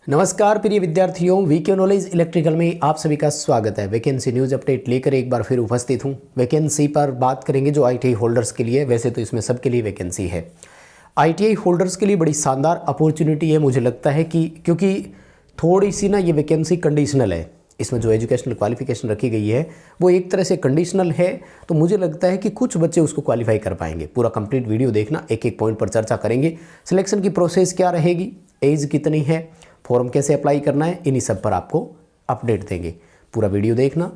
नमस्कार प्रिय विद्यार्थियों, वीके नॉलेज इलेक्ट्रिकल में आप सभी का स्वागत है। वैकेंसी न्यूज़ अपडेट लेकर एक बार फिर उपस्थित हूं। वैकेंसी पर बात करेंगे जो आईटीआई होल्डर्स के लिए। वैसे तो इसमें सबके लिए वैकेंसी है। आईटीआई होल्डर्स के लिए बड़ी शानदार अपॉर्चुनिटी है। मुझे लगता है कि क्योंकि थोड़ी सी ना ये वैकेंसी कंडीशनल है, इसमें जो एजुकेशनल क्वालिफिकेशन रखी गई है वो एक तरह से कंडीशनल है, तो मुझे लगता है कि कुछ बच्चे उसको क्वालिफाई कर पाएंगे। पूरा कंप्लीट वीडियो देखना, एक एक पॉइंट पर चर्चा करेंगे। सिलेक्शन की प्रोसेस क्या रहेगी, एज कितनी है, फॉर्म कैसे अप्लाई करना है, इन्हीं सब पर आपको अपडेट देंगे। पूरा वीडियो देखना।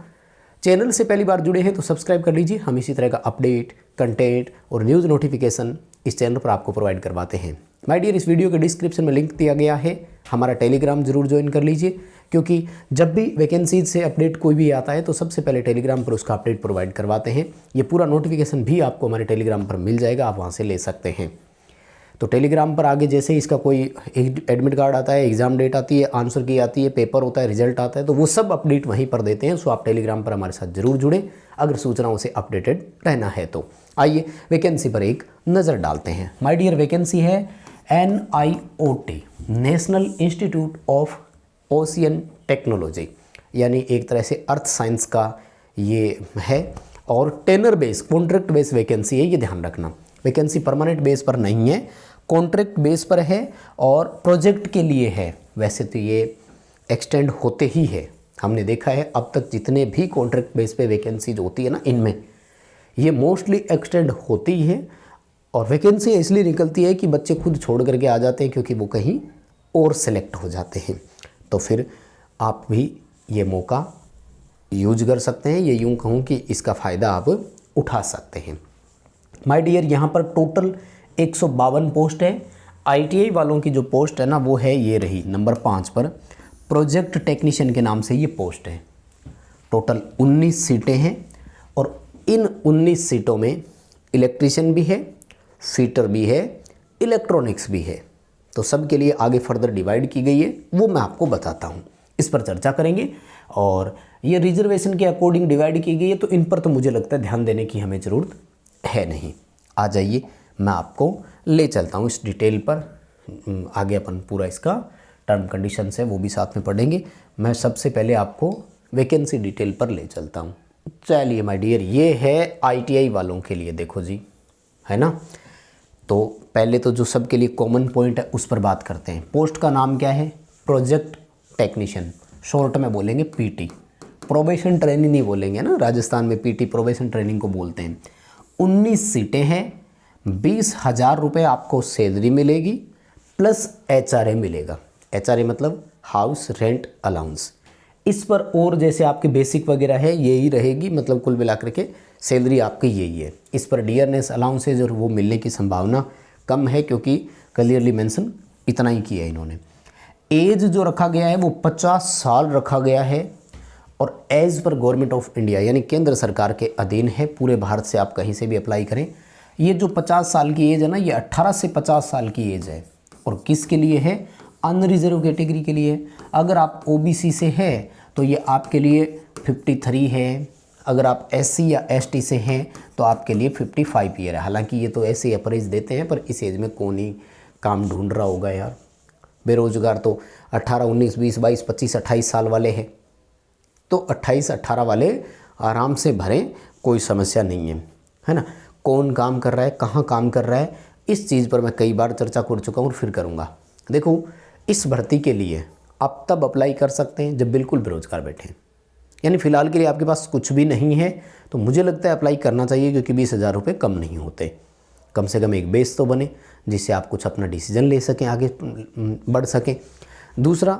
चैनल से पहली बार जुड़े हैं तो सब्सक्राइब कर लीजिए। हम इसी तरह का अपडेट, कंटेंट और न्यूज़ नोटिफिकेशन इस चैनल पर आपको प्रोवाइड करवाते हैं। माय डियर, इस वीडियो के डिस्क्रिप्शन में लिंक दिया गया है, हमारा टेलीग्राम जरूर ज्वाइन कर लीजिए, क्योंकि जब भी वैकेंसीज से अपडेट कोई भी आता है तो सबसे पहले टेलीग्राम पर उसका अपडेट प्रोवाइड करवाते हैं। ये पूरा नोटिफिकेशन भी आपको हमारे टेलीग्राम पर मिल जाएगा, आप वहाँ से ले सकते हैं। तो टेलीग्राम पर आगे जैसे इसका कोई एडमिट कार्ड आता है, एग्ज़ाम डेट आती है, आंसर की आती है, पेपर होता है, रिजल्ट आता है, तो वो सब अपडेट वहीं पर देते हैं। सो आप टेलीग्राम पर हमारे साथ जरूर जुड़ें अगर सूचनाओं से अपडेटेड रहना है तो। आइए वैकेंसी पर एक नज़र डालते हैं। माय डियर, वैकेंसी है NIOT, national institute of ocean technology, यानी एक तरह से अर्थ साइंस का ये है, और tenure base contract base vacancy है, ये ध्यान रखना। वैकेंसी परमानेंट बेस पर नहीं है, कॉन्ट्रैक्ट बेस पर है और प्रोजेक्ट के लिए है। वैसे तो ये एक्सटेंड होते ही है, हमने देखा है अब तक जितने भी कॉन्ट्रैक्ट बेस पे वैकेंसीज होती है ना, इनमें ये मोस्टली एक्सटेंड होती ही है। और वैकेंसी इसलिए निकलती है कि बच्चे खुद छोड़ करके आ जाते हैं, क्योंकि वो कहीं और सेलेक्ट हो जाते हैं। तो फिर आप भी ये मौका यूज कर सकते हैं, ये यूँ कहूँ कि इसका फ़ायदा आप उठा सकते हैं। माय डियर, यहाँ पर टोटल 152 पोस्ट है। आईटीआई वालों की जो पोस्ट है ना, वो है ये रही नंबर 5 पर, प्रोजेक्ट टेक्नीशियन के नाम से ये पोस्ट है। टोटल 19 सीटें हैं और इन 19 सीटों में इलेक्ट्रीशियन भी है, फिटर भी है, इलेक्ट्रॉनिक्स भी है। तो सब के लिए आगे फर्दर डिवाइड की गई है, वो मैं आपको बताता हूँ, इस पर चर्चा करेंगे। और ये रिजर्वेशन के अकॉर्डिंग डिवाइड की गई है, तो इन पर तो मुझे लगता है ध्यान देने की हमें ज़रूरत है नहीं। आ जाइए, मैं आपको ले चलता हूँ इस डिटेल पर। आगे अपन पूरा इसका टर्म कंडीशंस है वो भी साथ में पढ़ेंगे। मैं सबसे पहले आपको वैकेंसी डिटेल पर ले चलता हूँ। चलिए माय डियर, ये है आईटीआई वालों के लिए, देखो जी, है ना। तो पहले तो जो सबके लिए कॉमन पॉइंट है उस पर बात करते हैं। पोस्ट का नाम क्या है? प्रोजेक्ट टेक्नीशियन, शॉर्ट में बोलेंगे पीटी। प्रोबेशन ट्रेनिंग नहीं बोलेंगे ना, राजस्थान में पीटी प्रोबेशन ट्रेनिंग को बोलते हैं। 19 सीटें हैं, 20,000 रुपये आपको सैलरी मिलेगी, प्लस HRA मिलेगा। HRA मतलब हाउस रेंट अलाउंस। इस पर और जैसे आपके बेसिक वगैरह है यही रहेगी, मतलब कुल मिलाकर के सैलरी आपकी यही है। इस पर डियरनेस अलाउंसेज और वो मिलने की संभावना कम है, क्योंकि क्लियरली मेंशन इतना ही किया है इन्होंने। एज जो रखा गया है वो 50 साल रखा गया है, और as per government of India यानी केंद्र सरकार के अधीन है। पूरे भारत से आप कहीं से भी अप्लाई करें। ये जो 50 साल की एज है ना, ये 18 से 50 साल की एज है। और किसके लिए है? अनरिजर्व कैटेगरी के लिए। अगर आप OBC से है तो ये आपके लिए 53 है। अगर आप SC या ST से हैं तो आपके लिए 55 ईयर है। हालांकि ये तो ऐसे अप्रेज देते हैं, पर इस एज में कौन ही काम ढूंढ रहा होगा यार। बेरोजगार तो 18, 19, 20, 22, 25, 28 साल वाले हैं। तो 28, 18 वाले आराम से भरें, कोई समस्या नहीं है ना। कौन काम कर रहा है, कहाँ काम कर रहा है, इस चीज़ पर मैं कई बार चर्चा कर चुका हूँ और फिर करूँगा। देखो, इस भर्ती के लिए आप तब अप्लाई कर सकते हैं जब बिल्कुल बेरोजगार बैठे, यानी फ़िलहाल के लिए आपके पास कुछ भी नहीं है, तो मुझे लगता है अप्लाई करना चाहिए, क्योंकि 20,000 रुपये कम नहीं होते। कम से कम एक बेस तो बने जिससे आप कुछ अपना डिसीजन ले सकें, आगे बढ़ सकें। दूसरा,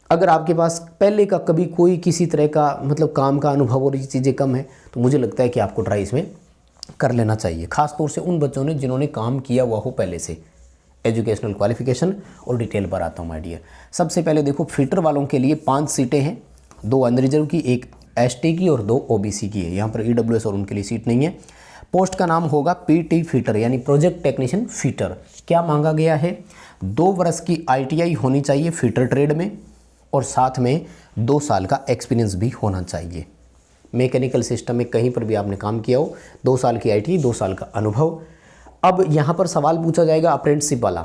अगर आपके पास पहले का कभी कोई किसी तरह का मतलब काम का अनुभव और ये चीज़ें कम है, तो मुझे लगता है कि आपको ट्राई इसमें कर लेना चाहिए, खास तौर से उन बच्चों ने जिन्होंने काम किया हुआ हो पहले से। एजुकेशनल क्वालिफिकेशन और डिटेल पर आता हूँ माय डियर। सबसे पहले देखो, फिटर वालों के लिए 5 सीटें हैं, 2 अनरिजर्व की, 1 ST की और 2 OBC की है। यहाँ पर EWS और उनके लिए सीट नहीं है। पोस्ट का नाम होगा PT फिटर, यानी प्रोजेक्ट टेक्नीशियन फिटर। क्या मांगा गया है? 2 वर्ष की ITI होनी चाहिए फिटर ट्रेड में, और साथ में 2 साल का एक्सपीरियंस भी होना चाहिए। मैकेनिकल सिस्टम में कहीं पर भी आपने काम किया हो, 2 साल की ITI, 2 साल का अनुभव। अब यहाँ पर सवाल पूछा जाएगा अप्रेंटिसशिप वाला,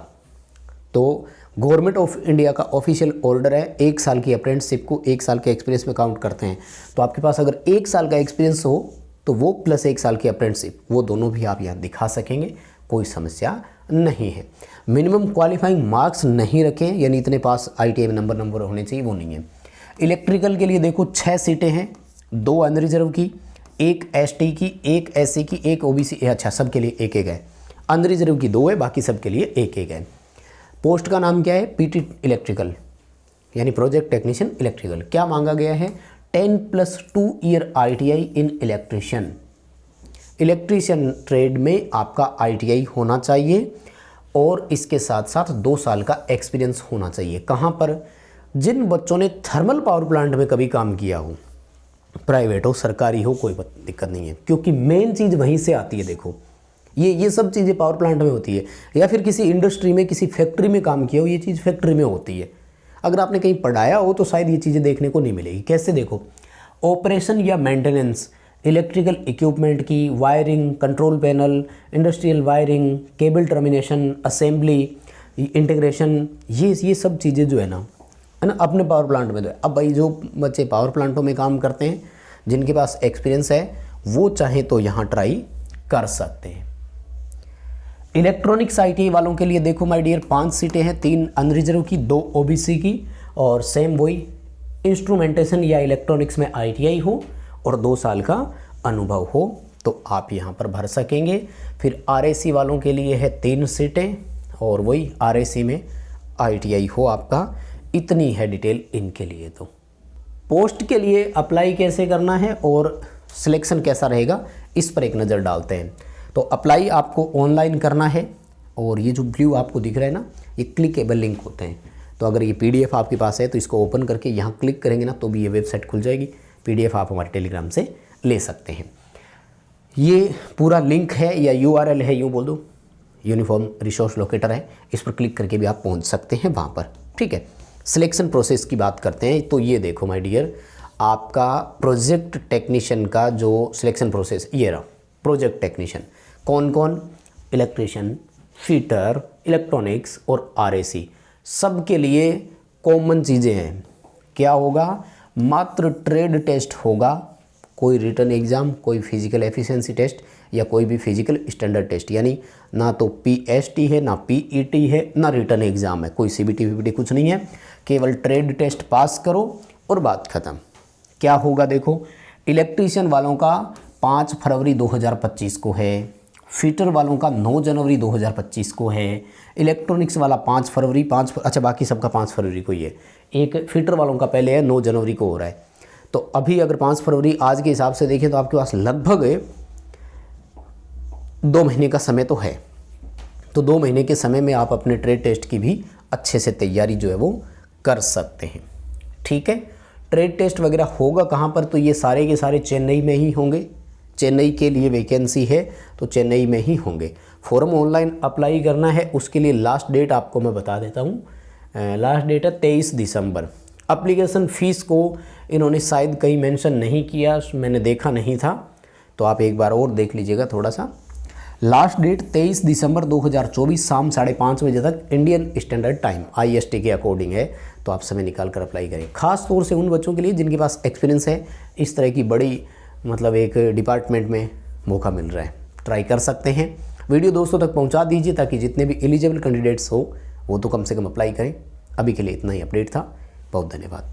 तो गवर्नमेंट ऑफ इंडिया का ऑफिशियल ऑर्डर है, 1 साल की अप्रेंटिसशिप को 1 साल के एक्सपीरियंस में काउंट करते हैं। तो आपके पास अगर 1 साल का एक्सपीरियंस हो तो वो प्लस 1 साल की अप्रेंटिसशिप, वो दोनों भी आप यहाँ दिखा सकेंगे, कोई समस्या नहीं है। मिनिमम क्वालिफाइंग मार्क्स नहीं रखें, यानी इतने पास ITI में नंबर होने चाहिए, वो नहीं है। इलेक्ट्रिकल के लिए देखो 6 सीटें हैं, 2 अनरिजर्व की, 1 ST की, 1 SC की, 1 OBC, अच्छा सबके लिए 1-1 है। अनरिजर्व की 2 है, बाकी सबके लिए 1-1 है। पोस्ट का नाम क्या है? PT इलेक्ट्रिकल, यानी प्रोजेक्ट टेक्नीशियन इलेक्ट्रिकल। क्या मांगा गया है? 10+2 ईयर ITI इन इलेक्ट्रिशियन। इलेक्ट्रीशियन ट्रेड में आपका ITI होना चाहिए और इसके साथ साथ 2 साल का एक्सपीरियंस होना चाहिए। कहाँ पर? जिन बच्चों ने थर्मल पावर प्लांट में कभी काम किया हो, प्राइवेट हो सरकारी हो, कोई दिक्कत नहीं है, क्योंकि मेन चीज़ वहीं से आती है। देखो ये सब चीज़ें पावर प्लांट में होती है, या फिर किसी इंडस्ट्री में, किसी फैक्ट्री में काम किया हो, ये चीज़ फैक्ट्री में होती है। अगर आपने कहीं पढ़ाया हो तो शायद ये चीज़ें देखने को नहीं मिलेगी। कैसे? देखो, ऑपरेशन या मेंटेनेंस इलेक्ट्रिकल इक्विपमेंट की, wiring, control panel, industrial wiring, cable termination, assembly, integration, ये सब चीज़ें जो है ना अपने पावर प्लांट में। तो अब भाई जो बच्चे पावर प्लांटों में काम करते हैं, जिनके पास एक्सपीरियंस है, वो चाहे तो यहाँ ट्राई कर सकते हैं। इलेक्ट्रॉनिक्स ITI वालों के लिए देखो माय डियर 5 सीटें हैं, 3 अनरिजर्व की, 2 OBC की, और सेम वही इंस्ट्रूमेंटेशन या इलेक्ट्रॉनिक्स में ITI हो और 2 साल का अनुभव हो तो आप यहाँ पर भर सकेंगे। फिर RAC वालों के लिए है 3 सीटें और वही RAC में ITI हो आपका। इतनी है डिटेल इनके लिए। तो पोस्ट के लिए अप्लाई कैसे करना है और सिलेक्शन कैसा रहेगा, इस पर एक नज़र डालते हैं। तो अप्लाई आपको ऑनलाइन करना है, और ये जो ब्लू आपको दिख रहा है ना, ये क्लिकेबल लिंक होते हैं। तो अगर ये PDF आपके पास है तो इसको ओपन करके यहाँ क्लिक करेंगे ना, तो भी ये वेबसाइट खुल जाएगी। PDF आप हमारे टेलीग्राम से ले सकते हैं। ये पूरा लिंक है या URL है, यूँ बोल दो, यूनिफॉर्म रिसोर्स लोकेटर है, इस पर क्लिक करके भी आप पहुँच सकते हैं वहाँ पर। ठीक है, सिलेक्शन प्रोसेस की बात करते हैं। तो ये देखो माय डियर, आपका प्रोजेक्ट टेक्नीशियन का जो सिलेक्शन प्रोसेस ये रहा। प्रोजेक्ट टेक्नीशियन कौन कौन? इलेक्ट्रिशियन, फिटर, इलेक्ट्रॉनिक्स और RAC, सब के लिए कॉमन चीज़ें हैं। क्या होगा? मात्र ट्रेड टेस्ट होगा, कोई रिटन एग्ज़ाम, कोई फिजिकल एफिशिएंसी टेस्ट या कोई भी फिजिकल स्टैंडर्ड टेस्ट, यानी ना तो PST है, ना PET है, ना रिटन एग्ज़ाम है, कोई CBT VBT कुछ नहीं है। केवल ट्रेड टेस्ट पास करो और बात ख़त्म। क्या होगा? देखो, इलेक्ट्रीशियन वालों का 5 फरवरी 2025 को है, फिटर वालों का 9 जनवरी 2025 को है, इलेक्ट्रॉनिक्स वाला 5 फरवरी, अच्छा बाकी सबका 5 फरवरी को ही है। एक फिटर वालों का पहले है, 9 जनवरी को हो रहा है। तो अभी अगर 5 फरवरी आज के हिसाब से देखें तो आपके पास लगभग 2 महीने का समय तो है। तो 2 महीने के समय में आप अपने ट्रेड टेस्ट की भी अच्छे से तैयारी जो है वो कर सकते हैं। ठीक है, ट्रेड टेस्ट वगैरह होगा कहाँ पर? तो ये सारे के सारे चेन्नई में ही होंगे। चेन्नई के लिए वैकेंसी है तो चेन्नई में ही होंगे। फॉर्म ऑनलाइन अप्लाई करना है, उसके लिए लास्ट डेट आपको मैं बता देता हूँ। लास्ट डेट है 23 दिसंबर। एप्लीकेशन फ़ीस को इन्होंने शायद कहीं मेंशन नहीं किया, मैंने देखा नहीं था, तो आप एक बार और देख लीजिएगा थोड़ा सा। लास्ट डेट 23 दिसंबर 2024 शाम 5:30 बजे तक इंडियन स्टैंडर्ड टाइम IST के अकॉर्डिंग है। तो आप समय निकाल कर अप्लाई करें, खास तौर से उन बच्चों के लिए जिनके पास एक्सपीरियंस है, इस तरह की बड़ी मतलब एक डिपार्टमेंट में मौका मिल रहा है, ट्राई कर सकते हैं। वीडियो दोस्तों तक पहुंचा दीजिए ताकि जितने भी एलिजिबल कैंडिडेट्स हो वो तो कम से कम अप्लाई करें। अभी के लिए इतना ही अपडेट था, बहुत धन्यवाद।